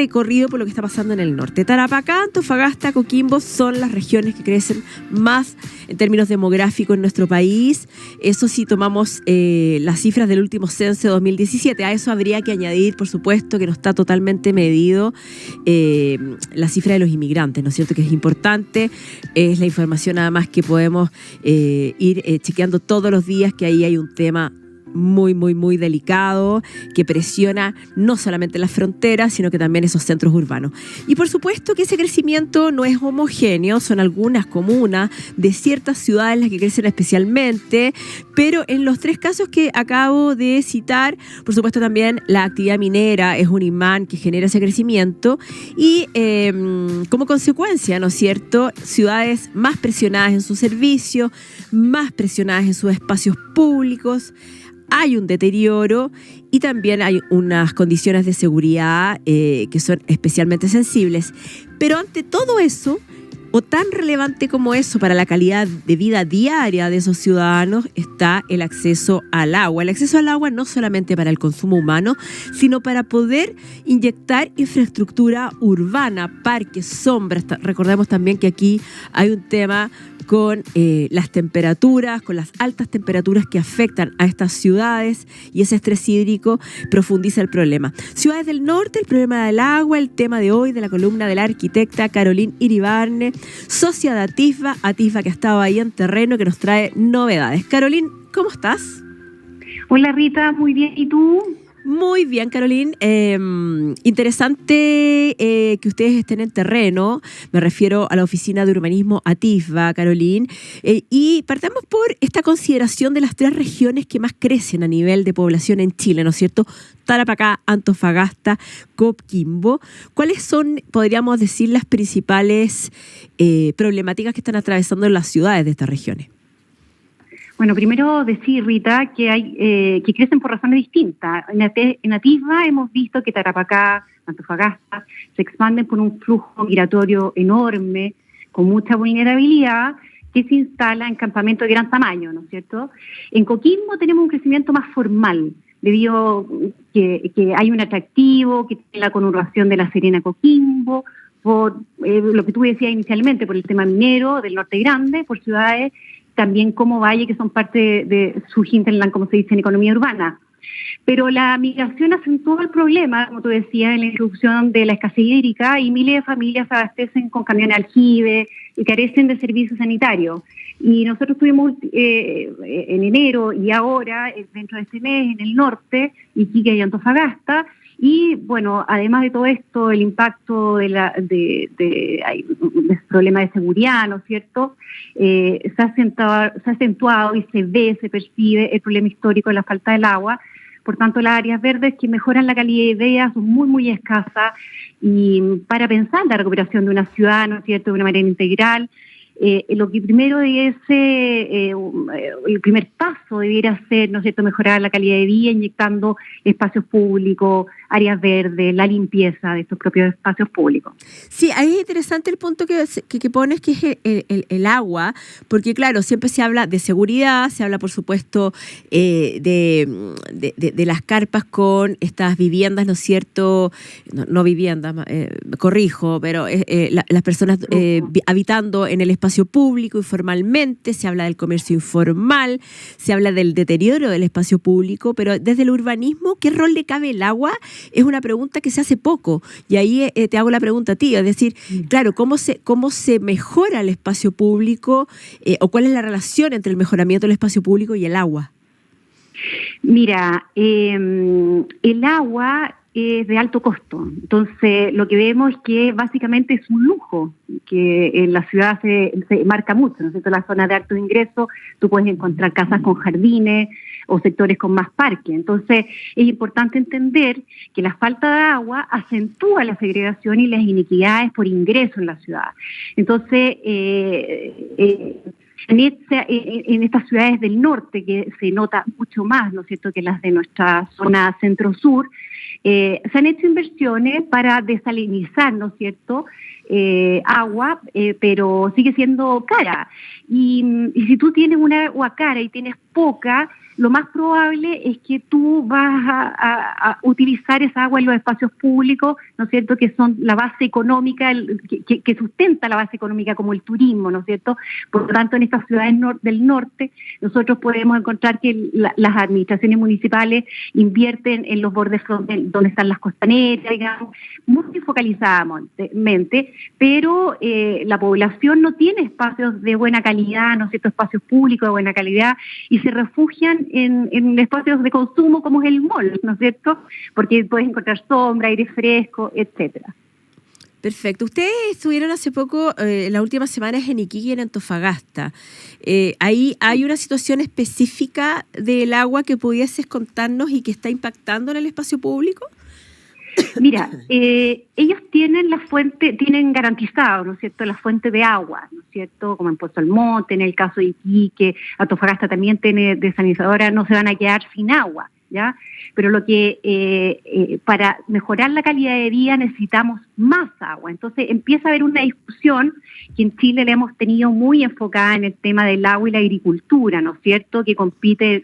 recorrido por lo que está pasando en el norte. Tarapacá, Antofagasta, Coquimbo son las regiones que crecen más en términos demográficos en nuestro país. Eso sí, tomamos las cifras del último censo de 2017. A eso habría que añadir, por supuesto, que no está totalmente medido la cifra de los inmigrantes, ¿no es cierto? Que es importante, es la información nada más que podemos ir chequeando todos los días, que ahí hay un tema muy, muy, muy delicado, que presiona no solamente las fronteras, sino que también esos centros urbanos. Y por supuesto que ese crecimiento no es homogéneo, son algunas comunas de ciertas ciudades las que crecen especialmente, pero en los 3 casos que acabo de citar, por supuesto también la actividad minera es un imán que genera ese crecimiento y como consecuencia, ¿no es cierto?, ciudades más presionadas en su servicio, más presionadas en sus espacios públicos. Hay un deterioro y también hay unas condiciones de seguridad que son especialmente sensibles. Pero ante todo eso, o tan relevante como eso para la calidad de vida diaria de esos ciudadanos, está el acceso al agua. El acceso al agua no solamente para el consumo humano, sino para poder inyectar infraestructura urbana, parques, sombras. Recordemos también que aquí hay un tema con las temperaturas, con las altas temperaturas que afectan a estas ciudades, y ese estrés hídrico profundiza el problema. Ciudades del norte, el problema del agua, el tema de hoy de la columna de la arquitecta Carolyn Iribarne, socia de Atisba que ha estado ahí en terreno, que nos trae novedades. Carolyn, ¿cómo estás? Hola Rita, muy bien, ¿y tú? Muy bien, Carolyn. Interesante que ustedes estén en terreno. Me refiero a la Oficina de Urbanismo Atisba, Carolyn. Y partamos por esta consideración de las 3 regiones que más crecen a nivel de población en Chile, ¿no es cierto? Tarapacá, Antofagasta, Coquimbo. ¿Cuáles son, podríamos decir, las principales problemáticas que están atravesando las ciudades de estas regiones? Bueno, primero decir, Rita, que hay que crecen por razones distintas. En Atisba hemos visto que Tarapacá, Antofagasta, se expanden por un flujo migratorio enorme, con mucha vulnerabilidad, que se instala en campamentos de gran tamaño, ¿no es cierto? En Coquimbo tenemos un crecimiento más formal, debido que hay un atractivo, que tiene la conurbación de La Serena Coquimbo, por lo que tú decías inicialmente, por el tema minero del Norte Grande, por ciudades también como Valle, que son parte de su hinterland, como se dice en economía urbana. Pero la migración acentuó el problema, como tú decías, en la introducción de la escasez hídrica, y miles de familias se abastecen con camiones aljibe y carecen de servicios sanitarios. Y nosotros tuvimos en enero y ahora, dentro de este mes, en el norte, Iquique y Antofagasta. Y bueno, además de todo esto, el impacto de problemas de seguridad, ¿no es cierto? Se ha acentuado y se ve, se percibe el problema histórico de la falta del agua. Por tanto, las áreas verdes que mejoran la calidad de vida son muy, muy escasas. Y para pensar la recuperación de una ciudad, ¿no es cierto?, de una manera integral, lo que primero es el primer paso debiera ser, ¿no es cierto?, mejorar la calidad de vida, inyectando espacios públicos, áreas verdes, la limpieza de estos propios espacios públicos. Sí, ahí es interesante el punto que pones, que es el agua, porque claro, siempre se habla de seguridad, se habla por supuesto de las carpas con estas viviendas, ¿no es cierto?, no viviendas, corrijo, pero las personas habitando en el espacio público informalmente, se habla del comercio informal, se habla del deterioro del espacio público, pero desde el urbanismo, ¿qué rol le cabe el agua? Es una pregunta que se hace poco, y ahí te hago la pregunta a ti, es decir, claro, ¿cómo se mejora el espacio público o cuál es la relación entre el mejoramiento del espacio público y el agua? Mira, el agua es de alto costo. Entonces, lo que vemos es que básicamente es un lujo, que en la ciudad se marca mucho, ¿no es cierto? La zona de alto ingreso, tú puedes encontrar casas con jardines o sectores con más parques. Entonces, es importante entender que la falta de agua acentúa la segregación y las inequidades por ingreso en la ciudad. Entonces, en estas ciudades del norte, que se nota mucho más, ¿no es cierto?, que las de nuestra zona centro-sur, se han hecho inversiones para desalinizar, ¿no es cierto?, agua, pero sigue siendo cara. Y si tú tienes una agua cara y tienes poca, lo más probable es que tú vas a utilizar esa agua en los espacios públicos, ¿no es cierto?, que son la base económica, que sustenta la base económica como el turismo, ¿no es cierto? Por lo tanto, en estas ciudades del norte, nosotros podemos encontrar que las administraciones municipales invierten en los bordes donde están las costaneras, digamos, muy focalizadamente, pero la población no tiene espacios de buena calidad, ¿no es cierto?, espacios públicos de buena calidad, y se refugian en espacios de consumo como es el mall, ¿no es cierto?, porque puedes encontrar sombra, aire fresco, etcétera. Perfecto. Ustedes estuvieron hace poco, las últimas semanas, en Iquique y en Antofagasta. Ahí hay una situación específica del agua que pudieses contarnos y que está impactando en el espacio público. Mira, ellos tienen la fuente, tienen garantizado, ¿no es cierto?, la fuente de agua, ¿no es cierto?, como en Puerto Almonte, en el caso de Iquique, Antofagasta también tiene desalinizadora, no se van a quedar sin agua, ¿ya? Pero lo que para mejorar la calidad de vida necesitamos más agua. Entonces empieza a haber una discusión que en Chile la hemos tenido muy enfocada en el tema del agua y la agricultura, ¿no es cierto?, que compite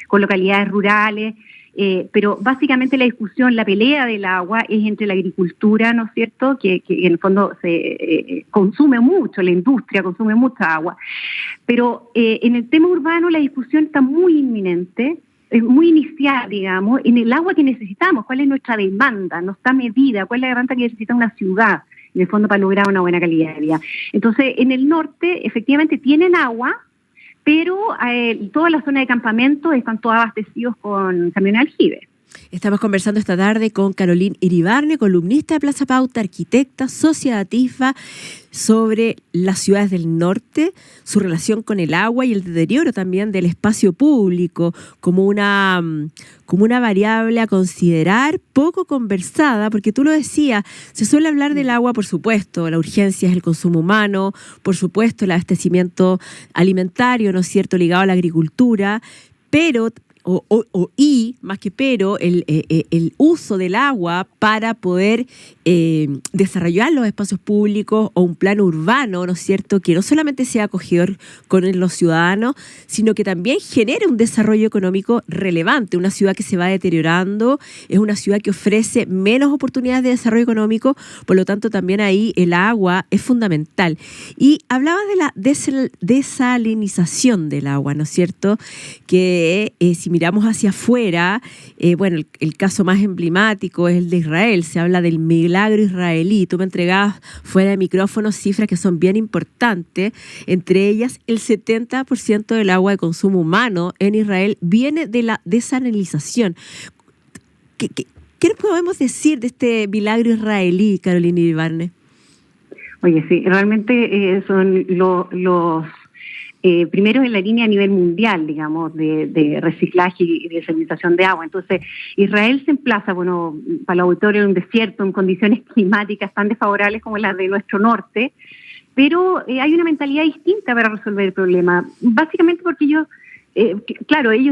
con localidades rurales. Pero básicamente la discusión, la pelea del agua es entre la agricultura, ¿no es cierto?, que en el fondo se consume mucho, la industria consume mucha agua. Pero en el tema urbano la discusión está muy inminente, muy inicial, digamos, en el agua que necesitamos, cuál es nuestra demanda, no está medida, cuál es la demanda que necesita una ciudad, en el fondo, para lograr una buena calidad de vida. Entonces, en el norte, efectivamente, tienen agua, pero toda la zona de campamento están todos abastecidos con camiones de aljibe. Estamos conversando esta tarde con Carolina Iribarne, columnista de Plaza Pauta, arquitecta, socia de ATISBA, sobre las ciudades del norte, su relación con el agua y el deterioro también del espacio público como una variable a considerar, poco conversada, porque tú lo decías, se suele hablar del agua, por supuesto, la urgencia es el consumo humano, por supuesto el abastecimiento alimentario, ¿no es cierto?, ligado a la agricultura, pero el uso del agua para poder desarrollar los espacios públicos o un plan urbano, ¿no es cierto?, que no solamente sea acogedor con los ciudadanos, sino que también genere un desarrollo económico relevante. Una ciudad que se va deteriorando es una ciudad que ofrece menos oportunidades de desarrollo económico, por lo tanto también ahí el agua es fundamental. Y hablabas de la desalinización del agua, ¿no es cierto?, que si miramos hacia afuera, el caso más emblemático es el de Israel, se habla del milagro israelí. Tú me entregabas fuera de micrófono cifras que son bien importantes, entre ellas el 70% del agua de consumo humano en Israel viene de la desalinización. ¿Qué podemos decir de este milagro israelí, Carolina Iribarne? Oye, sí, realmente son los primero en la línea a nivel mundial, digamos, de reciclaje y desalinización de agua. Entonces, Israel se emplaza, para el auditorio en un desierto, en condiciones climáticas tan desfavorables como las de nuestro norte, pero hay una mentalidad distinta para resolver el problema. Básicamente porque ellos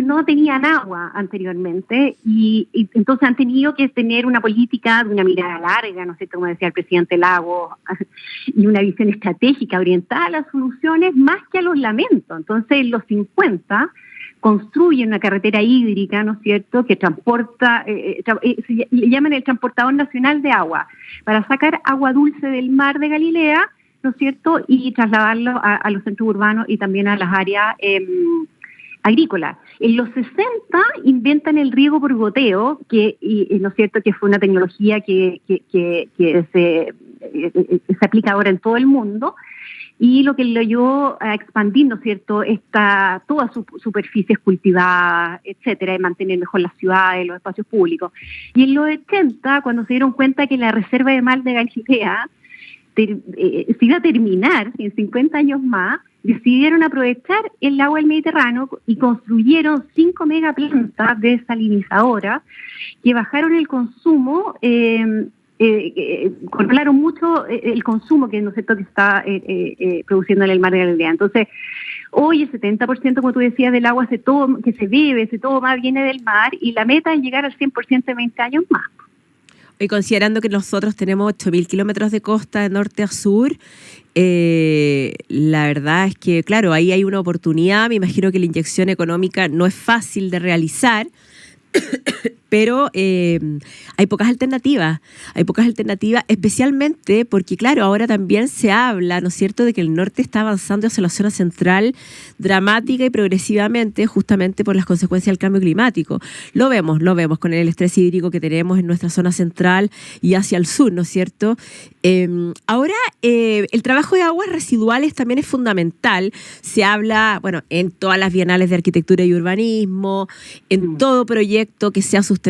no tenían agua anteriormente y entonces han tenido que tener una política de una mirada larga, no sé, como decía el presidente Lagos, y una visión estratégica orientada a las soluciones más que a los lamentos. Entonces, en los 50 construyen una carretera hídrica, ¿no es cierto?, que transporta, le llaman el transportador nacional de agua, para sacar agua dulce del mar de Galilea, ¿no es cierto?, y trasladarlo a los centros urbanos y también a las áreas agrícola. En los 60 inventan el riego por goteo, ¿no es cierto?, que fue una tecnología que se aplica ahora en todo el mundo, y lo que lo llevó a expandir, ¿no es cierto?, todas sus superficies cultivadas, etcétera, y mantener mejor las ciudades, los espacios públicos. Y en los 80, cuando se dieron cuenta que la reserva de mar de Galilea se iba a terminar en 50 años más, decidieron aprovechar el agua del Mediterráneo y construyeron 5 megaplantas desalinizadoras que bajaron el consumo, controlaron mucho el consumo que, ¿no es cierto?, que está produciendo en el mar de Galilea. Entonces, hoy el 70%, como tú decías, del agua que se bebe, se toma, viene del mar, y la meta es llegar al 100% en 20 años más. Y considerando que nosotros tenemos 8.000 kilómetros de costa de norte a sur, la verdad es que, claro, ahí hay una oportunidad. Me imagino que la inyección económica no es fácil de realizar, pero hay pocas alternativas, especialmente porque, claro, ahora también se habla, ¿no es cierto?, de que el norte está avanzando hacia la zona central dramática y progresivamente, justamente por las consecuencias del cambio climático. Lo vemos con el estrés hídrico que tenemos en nuestra zona central y hacia el sur, ¿no es cierto? Ahora, el trabajo de aguas residuales también es fundamental. Se habla, bueno, en todas las bienales de arquitectura y urbanismo, en todo proyecto que sea sustentable,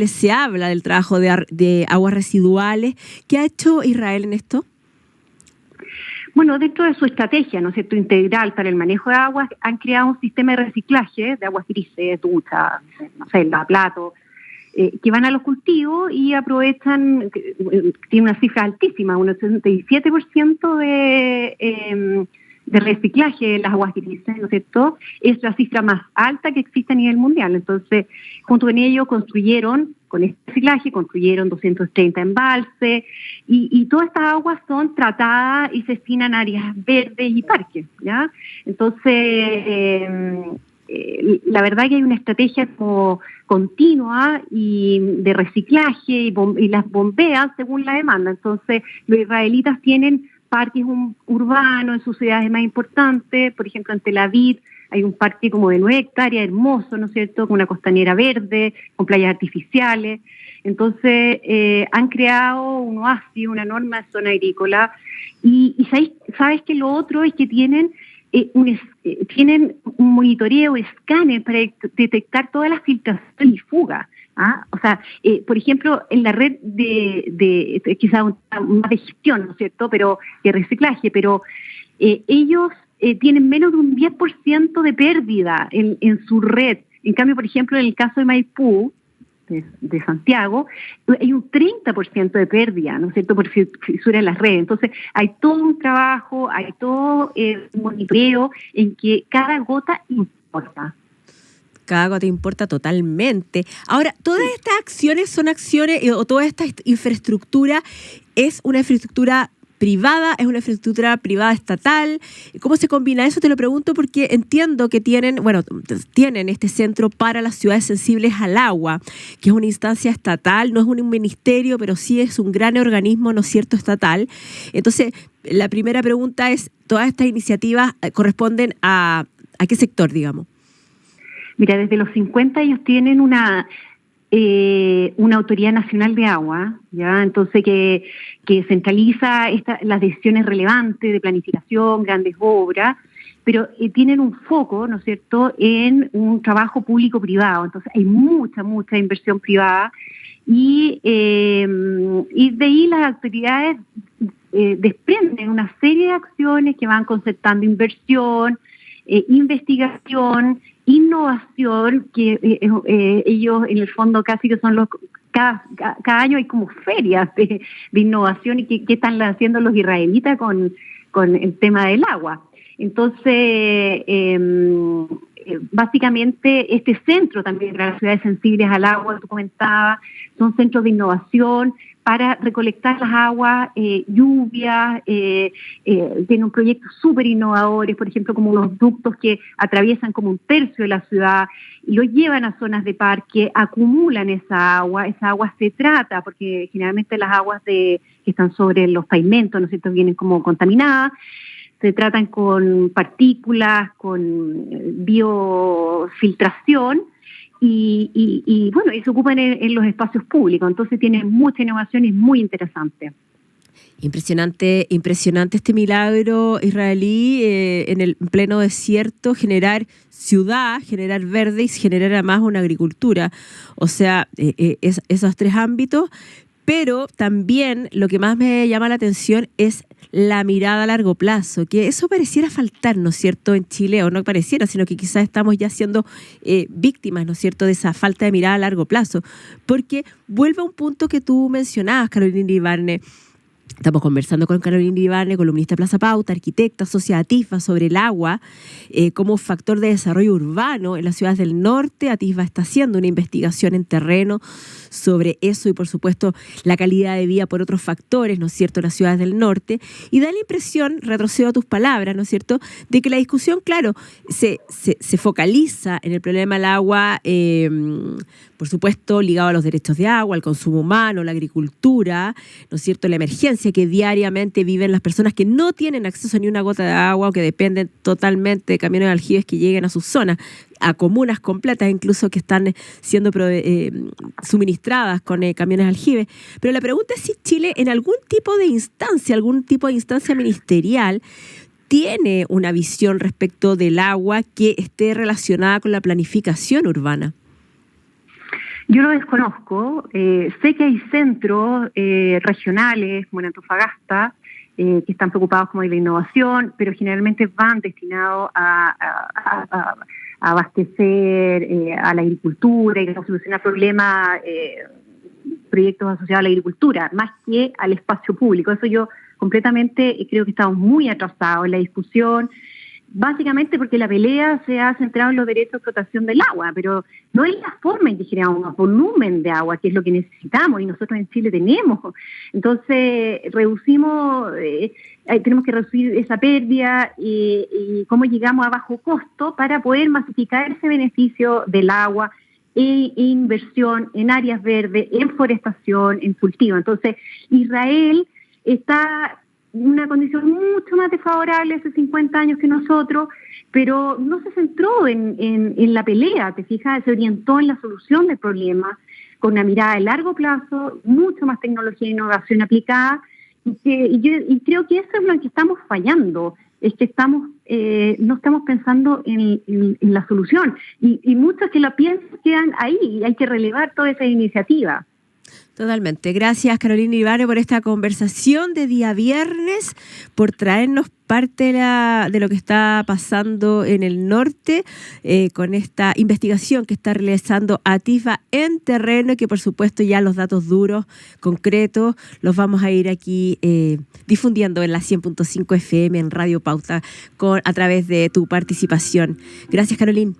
se habla del trabajo de aguas residuales. ¿Qué ha hecho Israel en esto? Bueno, dentro de su estrategia, ¿no es cierto?, integral para el manejo de aguas, han creado un sistema de reciclaje de aguas grises, ducha, no sé, lavaplatos, que van a los cultivos y aprovechan, tiene una cifra altísima, un 87% de reciclaje de las aguas grises, ¿no es cierto? Es la cifra más alta que existe a nivel mundial. Entonces, junto con ello con este reciclaje, construyeron 230 embalses y todas estas aguas son tratadas y se destinan a áreas verdes y parques, ¿ya? Entonces, la verdad que hay una estrategia como continua y de reciclaje y las bombeas según la demanda. Entonces, los israelitas tienen parques urbanos en sus ciudades más importantes. Por ejemplo, en Tel Aviv hay un parque como de 9 hectáreas, hermoso, ¿no es cierto?, con una costanera verde, con playas artificiales. Entonces, han creado un oasis, una enorme zona agrícola. Y sabes que lo otro es que tienen un monitoreo, escáner para detectar todas las filtraciones y fugas. O sea, por ejemplo, en la red de quizás más de gestión, ¿no es cierto?, pero de reciclaje, pero ellos tienen menos de un 10% de pérdida en su red. En cambio, por ejemplo, en el caso de Maipú, de Santiago, hay un 30% de pérdida, ¿no es cierto?, por fisura en las redes. Entonces, hay todo un trabajo, hay todo un monitoreo en que cada gota importa. Cada gota importa totalmente. Ahora, todas estas acciones son acciones, o toda esta infraestructura es una infraestructura privada, es una infraestructura privada estatal. ¿Cómo se combina eso? Te lo pregunto porque entiendo que tienen este centro para las ciudades sensibles al agua, que es una instancia estatal, no es un ministerio, pero sí es un gran organismo, ¿no es cierto?, estatal. Entonces, la primera pregunta es, ¿todas estas iniciativas corresponden a qué sector, digamos? Mira, desde los 50 ellos tienen una autoridad nacional de agua, ¿ya? Entonces que centraliza las decisiones relevantes de planificación, grandes obras, pero tienen un foco, ¿no es cierto?, en un trabajo público-privado. Entonces hay mucha inversión privada y de ahí las autoridades desprenden una serie de acciones que van concertando inversión, investigación, innovación, que ellos en el fondo casi que son cada año hay como ferias de innovación y que están haciendo los israelitas con el tema del agua. Entonces, básicamente este centro también para las ciudades sensibles al agua, tú comentabas, son centros de innovación para recolectar las aguas, lluvias, tienen proyectos súper innovadores, por ejemplo, como unos ductos que atraviesan como un tercio de la ciudad y los llevan a zonas de parque, acumulan esa agua se trata, porque generalmente las aguas que están sobre los pavimentos, ¿no es cierto?, vienen como contaminadas, se tratan con partículas, con biofiltración, y se ocupan en los espacios públicos. Entonces tienen mucha innovación y es muy interesante. Impresionante este milagro israelí en el pleno desierto, generar ciudad, generar verde y generar además una agricultura. O sea, esos tres ámbitos. Pero también lo que más me llama la atención es la mirada a largo plazo, que eso pareciera faltar, ¿no es cierto?, en Chile, o no pareciera, sino que quizás estamos ya siendo víctimas, ¿no es cierto?, de esa falta de mirada a largo plazo. Porque vuelve a un punto que tú mencionabas, Carolina Ibarne, Estamos conversando con Carolina Iribarne, columnista de Plaza Pauta, arquitecta, socia de Atisba, sobre el agua como factor de desarrollo urbano en las ciudades del norte. Atisba está haciendo una investigación en terreno sobre eso y, por supuesto, la calidad de vida por otros factores, ¿no es cierto?, en las ciudades del norte. Y da la impresión, retrocedo a tus palabras, ¿no es cierto?, de que la discusión, claro, se focaliza en el problema del agua, por supuesto, ligado a los derechos de agua, al consumo humano, la agricultura, ¿no es cierto?, la emergencia que diariamente viven las personas que no tienen acceso a ni una gota de agua o que dependen totalmente de camiones de aljibes que lleguen a sus zonas, a comunas completas incluso que están siendo suministradas con camiones de aljibes. Pero la pregunta es si Chile en algún tipo de instancia ministerial tiene una visión respecto del agua que esté relacionada con la planificación urbana. Yo lo desconozco. Sé que hay centros regionales, como en Antofagasta, que están preocupados como de la innovación, pero generalmente van destinados a abastecer a la agricultura y a solucionar problemas, proyectos asociados a la agricultura, más que al espacio público. Eso yo completamente creo que estamos muy atrasados en la discusión, básicamente porque la pelea se ha centrado en los derechos de explotación del agua, pero no en la forma en que generamos más volumen de agua, que es lo que necesitamos, y nosotros en Chile tenemos. Entonces, tenemos que reducir esa pérdida y cómo llegamos a bajo costo para poder masificar ese beneficio del agua e inversión en áreas verdes, en forestación, en cultivo. Entonces, Israel está una condición mucho más desfavorable hace 50 años que nosotros, pero no se centró en la pelea, te fijas, se orientó en la solución del problema, con una mirada de largo plazo, mucho más tecnología e innovación aplicada, y creo que eso es lo que estamos fallando, es que no estamos pensando en la solución, y muchos que lo piensan quedan ahí, y hay que relevar toda esa iniciativa. Totalmente. Gracias, Carolina Iribarne, por esta conversación de día viernes, por traernos parte de lo que está pasando en el norte con esta investigación que está realizando Atisba en terreno y que, por supuesto, ya los datos duros, concretos, los vamos a ir aquí difundiendo en la 100.5 FM en Radio Pauta a través de tu participación. Gracias, Carolina.